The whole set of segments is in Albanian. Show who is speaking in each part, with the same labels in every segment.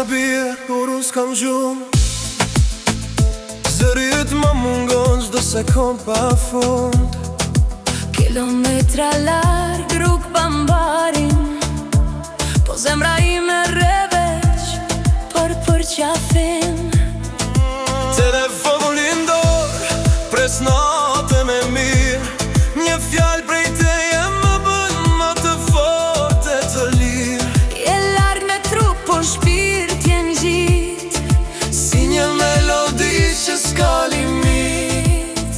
Speaker 1: të bie, kur unë s'kam gjumë. Zërit më mungon çdo sekond pa fund.
Speaker 2: Kilometra larg rrug pa mbarin, po zemra ime rreveq për qafin.
Speaker 1: Telefon lindor, pres natën e mirë. Një fjallë prej teje më bën më të fortë e të lirë.
Speaker 2: Je larg me trup, por shpirt je ngjit,
Speaker 1: Si një melodi që s'ka limit.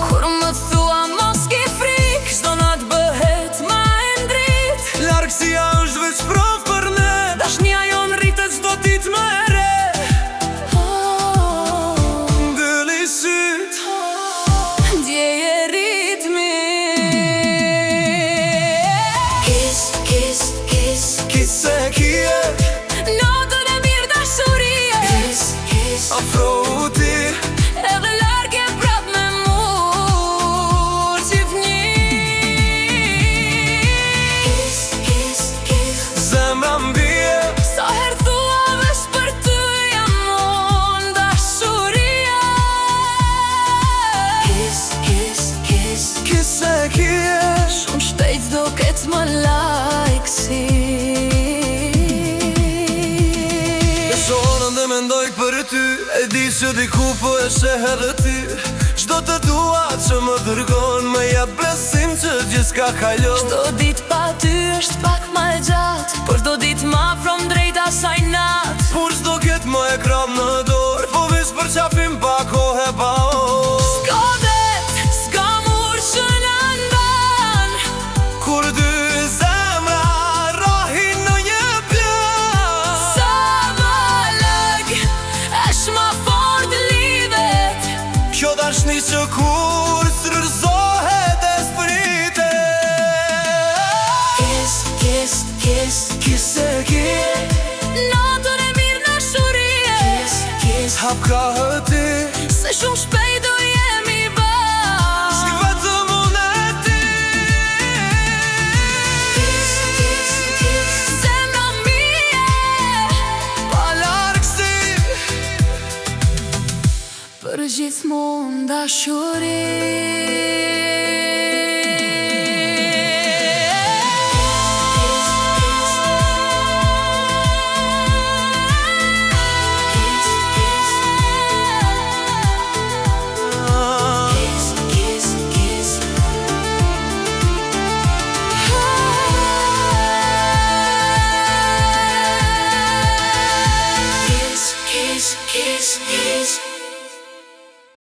Speaker 2: kur më thua mos ki frik, çdo natë bëhet ma e ndrit.
Speaker 1: Largësia është veç prov për ne,
Speaker 2: Dashnia jon rritet çdo ditë më e re.
Speaker 1: Mbyll i syt,
Speaker 2: Ndjeje ritmi. Kiss, kiss, kiss,
Speaker 1: kise kije,
Speaker 2: notën e mirë dashurie. Kiss, kiss,
Speaker 1: afro u ti.
Speaker 2: edhe larg e prap me mur qifni. Kiss, kiss, kiss,
Speaker 1: Zemra mbije,
Speaker 2: sa her thua vesh për ty jam unë dashuria. Kiss, kiss, kiss,
Speaker 1: kise kije.
Speaker 2: shumë shpejt do ketë më like si.
Speaker 1: Besonën dhe mendoj për ty, e di që diku po e sheh edhe ty. Çdo të dua që më dërgon, më jep besim që gjithçka kalon.
Speaker 2: Çdo ditë pa ty është pak ma e gjatë, por çdo ditë ma afrom drejt asaj natë.
Speaker 1: Kur s'do ket më e kram në dorë, po veç për qafim pa kohë e pa orë.
Speaker 2: S'ka det, s'ka mur që në ndan,
Speaker 1: Kur dy zemra rahin në një plan.
Speaker 2: sa më lëg është ma fort lidhet.
Speaker 1: Kjo dashni që kur s'rërzohet e spritet.
Speaker 2: Kiss, kiss, kiss,
Speaker 1: Kise kije,
Speaker 2: natën e mirë në shurie. Kiss, kiss,
Speaker 1: hap ka hëti,
Speaker 2: se shumë shpejt do jemi bashkë.
Speaker 1: vetëm unë e ti.
Speaker 2: Kiss, kiss, kiss, zemra mie,
Speaker 1: Pa largësi,
Speaker 2: për gjithmonë dashuri.